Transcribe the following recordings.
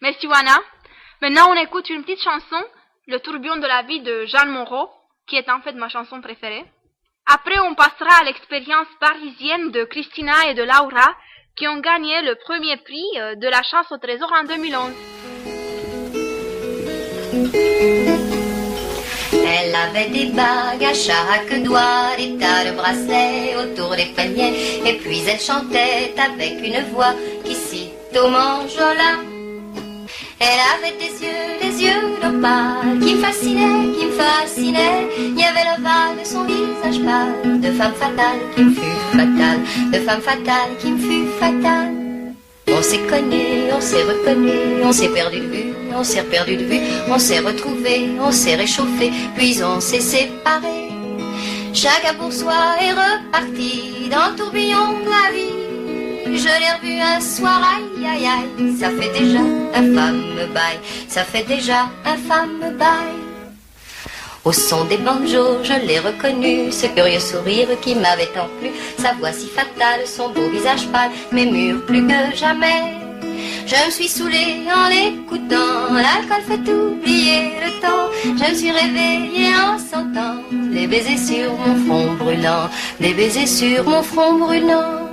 Merci Wana. Maintenant on écoute une petite chanson, Le tourbillon de la vie de Jeanne Moreau, qui est en fait ma chanson préférée. Après on passera à l'expérience parisienne de Christina et de Laura, qui ont gagné le premier prix de la chasse au trésor en 2011. Elle avait des bagues à chaque doigt, des tas de bracelets autour des poignets, et puis elle chantait avec une voix qui cite au manjola. Elle avait des yeux d'opale qui me fascinaient. Il y avait l'ovale de son visage pâle, de femme fatale qui me fut fatale, de femme fatale qui me fut fatale. On s'est connus, on s'est reconnus, on s'est perdu de vue, on s'est perdu de vue, on s'est retrouvés, on s'est réchauffés, puis on s'est séparés. Chacun pour soi est reparti dans le tourbillon de la vie. Je l'ai revu un soir, aïe aïe aïe, ça fait déjà un fameux bail, ça fait déjà un fameux bail. Au son des banjos, je l'ai reconnu, ce curieux sourire qui m'avait tant plu, sa voix si fatale, son beau visage pâle, m'émure plus que jamais. Je me suis saoulée en l'écoutant, l'alcool fait oublier le temps. Je me suis réveillée en sentant les baisers sur mon front brûlant, les baisers sur mon front brûlant.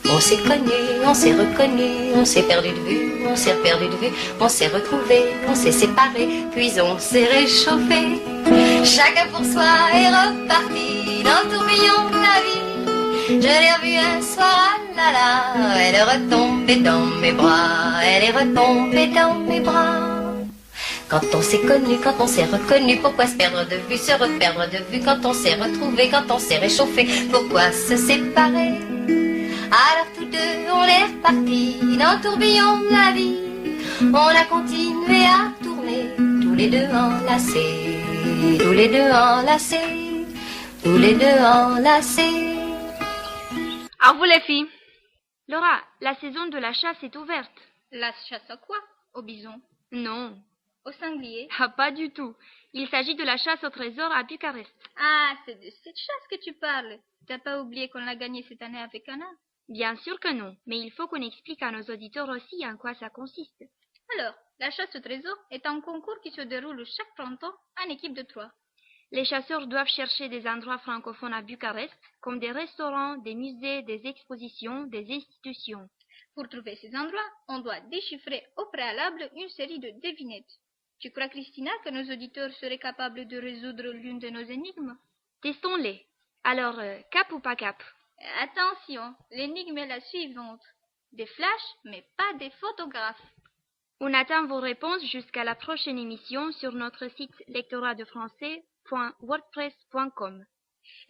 On s'est connus, on s'est reconnus, on s'est perdu de vue, on s'est perdu de vue, on s'est retrouvés, on s'est séparés, puis on s'est réchauffés. Chacun pour soi est reparti dans le tourbillon de la vie. Je l'ai revue un soir, ah là là, elle est retombée dans mes bras, elle est retombée dans mes bras. Quand on s'est connu, quand on s'est reconnu, pourquoi se perdre de vue, se reperdre de vue, quand on s'est retrouvé, quand on s'est réchauffé, pourquoi se séparer? Alors tous deux on est repartis dans le tourbillon de la vie. On a continué à tourner, tous les deux enlacés, tous les deux enlacés, tous les deux enlacés. À vous les filles. Laura, la saison de la chasse est ouverte. La chasse à quoi? Au bison? Non. Au sanglier? Ah, pas du tout. Il s'agit de la chasse au trésor à Bucarest. Ah, c'est de cette chasse que tu parles. T'as pas oublié qu'on l'a gagnée cette année avec Anna? Bien sûr que non, mais il faut qu'on explique à nos auditeurs aussi en quoi ça consiste. Alors, la chasse au trésor est un concours qui se déroule chaque printemps en équipe de 3. Les chasseurs doivent chercher des endroits francophones à Bucarest, comme des restaurants, des musées, des expositions, des institutions. Pour trouver ces endroits, on doit déchiffrer au préalable une série de devinettes. Tu crois, Christina, que nos auditeurs seraient capables de résoudre l'une de nos énigmes? Testons-les. Alors, cap ou pas cap? Attention, l'énigme est la suivante. Des flashs, mais pas des photographes. On attend vos réponses jusqu'à la prochaine émission sur notre site lectoratdefrançais.wordpress.com.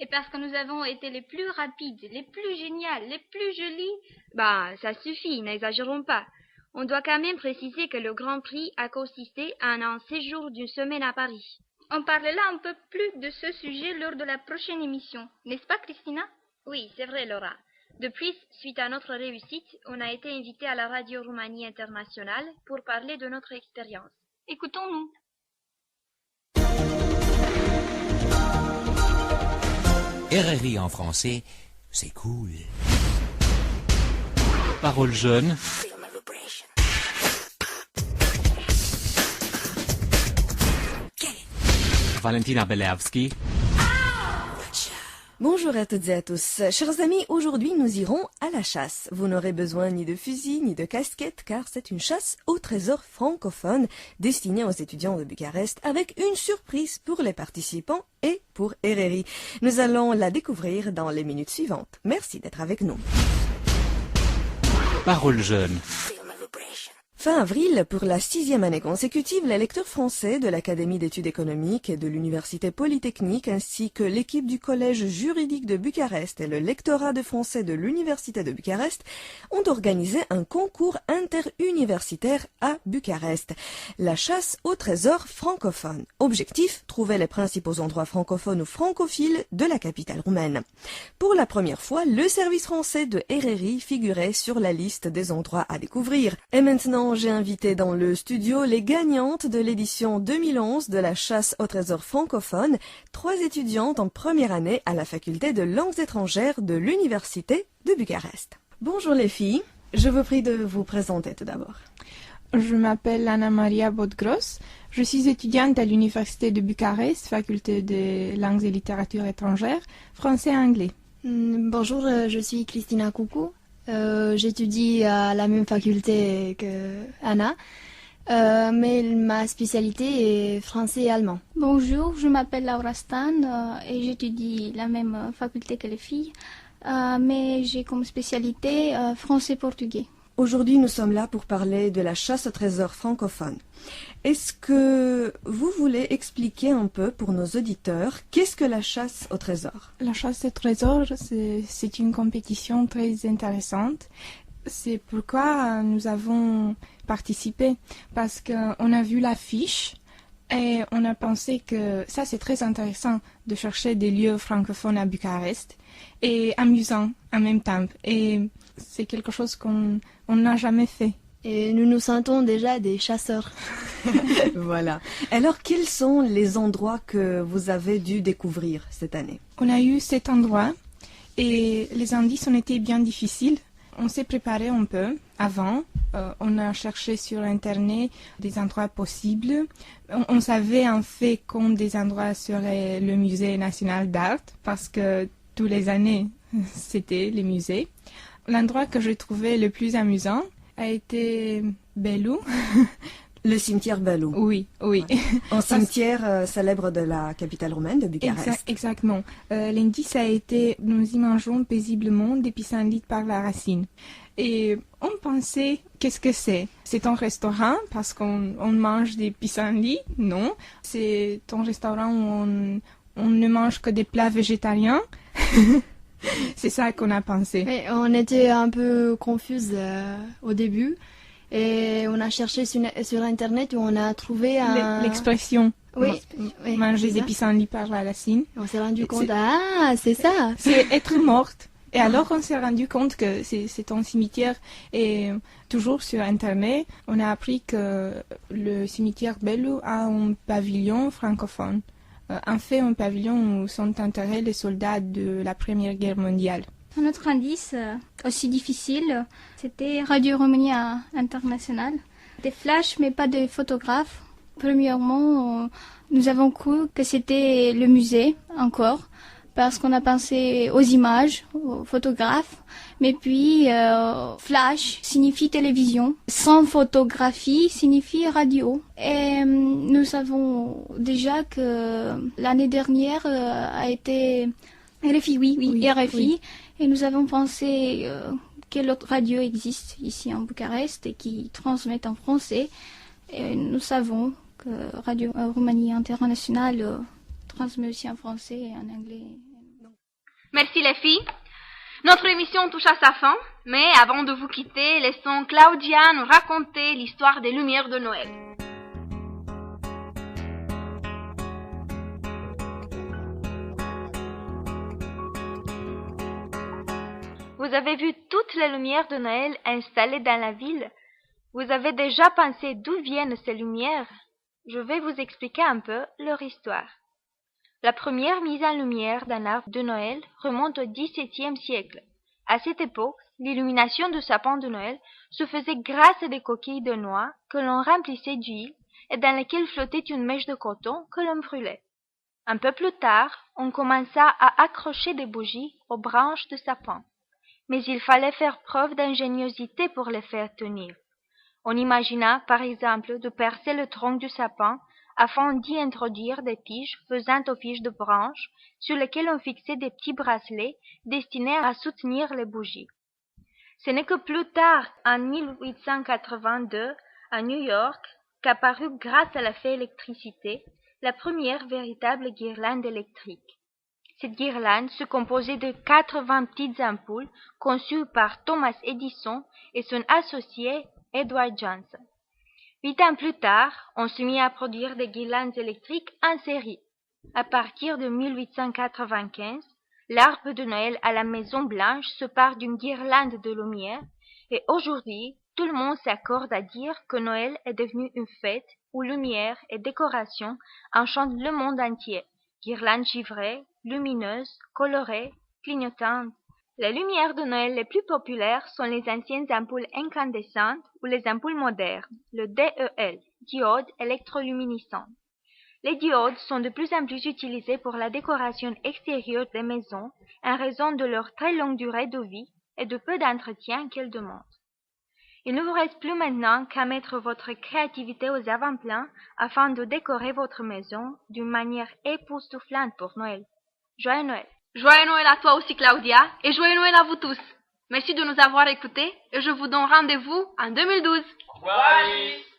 Et parce que nous avons été les plus rapides, les plus géniales, les plus jolies... Ça suffit, n'exagérons pas. On doit quand même préciser que le Grand Prix a consisté en un séjour d'une semaine à Paris. On parlera un peu plus de ce sujet lors de la prochaine émission, n'est-ce pas, Christina? Oui, c'est vrai, Laura. De plus, suite à notre réussite, on a été invité à la Radio Roumanie Internationale pour parler de notre expérience. Écoutons-nous. RRI en français, c'est cool. Paroles jeunes. Valentina Beleavski. Bonjour à toutes et à tous. Chers amis, aujourd'hui nous irons à la chasse. Vous n'aurez besoin ni de fusil ni de casquette car c'est une chasse au trésor francophone destinée aux étudiants de Bucarest avec une surprise pour les participants et pour RRI. Nous allons la découvrir dans les minutes suivantes. Merci d'être avec nous. Paroles jeunes. Fin avril, pour la 6e année consécutive, les lecteurs français de l'Académie d'études économiques et de l'Université Polytechnique ainsi que l'équipe du Collège juridique de Bucarest et le lectorat de français de l'Université de Bucarest ont organisé un concours interuniversitaire à Bucarest. La chasse au trésor francophone. Objectif, trouver les principaux endroits francophones ou francophiles de la capitale roumaine. Pour la première fois, le service français de RRI figurait sur la liste des endroits à découvrir. Et maintenant, j'ai invité dans le studio les gagnantes de l'édition 2011 de la chasse au trésor francophone, 3 étudiantes en première année à la faculté de langues étrangères de l'Université de Bucarest. Bonjour les filles, je vous prie de vous présenter tout d'abord. Je m'appelle Anna Maria Bodgros. Je suis étudiante à l'Université de Bucarest, faculté des langues et littératures étrangères, français et anglais. Bonjour, je suis Christina Coucou. J'étudie à la même faculté que Anna, mais ma spécialité est français et allemand. Bonjour, je m'appelle Laura Stan et j'étudie la même faculté que les filles, mais j'ai comme spécialité français-portugais. Aujourd'hui, nous sommes là pour parler de la chasse au trésor francophone. Est-ce que vous voulez expliquer un peu pour nos auditeurs qu'est-ce que la chasse au trésor? La chasse au trésor, c'est une compétition très intéressante. C'est pourquoi nous avons participé, parce qu'on a vu l'affiche et on a pensé que ça c'est très intéressant de chercher des lieux francophones à Bucarest et amusant en même temps. Et c'est quelque chose qu'on n'a jamais fait. Et nous nous sentons déjà des chasseurs. Voilà. Alors, quels sont les endroits que vous avez dû découvrir cette année? On a eu 7 endroits et les indices ont été bien difficiles. On s'est préparé un peu avant. On a cherché sur Internet des endroits possibles. On savait en fait qu'un des endroits serait le Musée national d'art parce que tous les années, c'était les musées. L'endroit que j'ai trouvé le plus amusant a été Bellu. Le cimetière Bellu. Oui. Ouais. Un cimetière célèbre de la capitale roumaine de Bucarest. Exactement. L'indice a été nous y mangeons paisiblement des pissenlits par la racine. Et on pensait, qu'est-ce que c'est? C'est un restaurant parce qu'on mange des pissenlits? Non. C'est un restaurant où on ne mange que des plats végétariens. C'est ça qu'on a pensé. Mais on était un peu confuse au début et on a cherché sur Internet où on a trouvé l'expression. Oui, manger des pissenlits par la racine. On s'est rendu compte, c'est ça. C'est être morte. Et alors on s'est rendu compte que c'est un cimetière et toujours sur Internet, on a appris que le cimetière Bellu a un pavillon francophone. En fait, un pavillon où sont enterrés les soldats de la Première Guerre mondiale. Un autre indice aussi difficile, c'était Radio Roumanie Internationale. Des flashs, mais pas des photographes. Premièrement, nous avons cru que c'était le musée, encore, parce qu'on a pensé aux images, aux photographes. Mais puis, flash signifie télévision. Sans photographie signifie radio. Et nous savons déjà que l'année dernière a été RFI, oui, RFI. Oui. Et nous avons pensé quelle autre radio existe ici en Bucarest et qui transmet en français. Et nous savons que Radio Roumanie Internationale transmet aussi en français et en anglais. Merci les filles. Notre émission touche à sa fin, mais avant de vous quitter, laissons Claudia nous raconter l'histoire des Lumières de Noël. Vous avez vu toutes les lumières de Noël installées dans la ville? Vous avez déjà pensé d'où viennent ces lumières? Je vais vous expliquer un peu leur histoire. La première mise en lumière d'un arbre de Noël remonte au XVIIe siècle. À cette époque, l'illumination du sapin de Noël se faisait grâce à des coquilles de noix que l'on remplissait d'huile et dans lesquelles flottait une mèche de coton que l'on brûlait. Un peu plus tard, on commença à accrocher des bougies aux branches de sapin. Mais il fallait faire preuve d'ingéniosité pour les faire tenir. On imagina, par exemple, de percer le tronc du sapin afin d'y introduire des tiges faisant office de branches sur lesquelles on fixait des petits bracelets destinés à soutenir les bougies. Ce n'est que plus tard, en 1882, à New York, qu'apparut, grâce à la fée électricité, la première véritable guirlande électrique. Cette guirlande se composait de 80 petites ampoules conçues par Thomas Edison et son associé Edward Johnson. 8 ans plus tard, on se mit à produire des guirlandes électriques en série. À partir de 1895, l'arbre de Noël à la Maison Blanche se part d'une guirlande de lumière et aujourd'hui, tout le monde s'accorde à dire que Noël est devenu une fête où lumière et décoration enchantent le monde entier. Guirlandes givrées, lumineuses, colorées, clignotantes. Les lumières de Noël les plus populaires sont les anciennes ampoules incandescentes ou les ampoules modernes, le DEL, diode électroluminescentes. Les diodes sont de plus en plus utilisées pour la décoration extérieure des maisons en raison de leur très longue durée de vie et de peu d'entretien qu'elles demandent. Il ne vous reste plus maintenant qu'à mettre votre créativité aux avant-plans afin de décorer votre maison d'une manière époustouflante pour Noël. Joyeux Noël! Joyeux Noël à toi aussi, Claudia, et joyeux Noël à vous tous. Merci de nous avoir écoutés et je vous donne rendez-vous en 2012. Au revoir, Alice.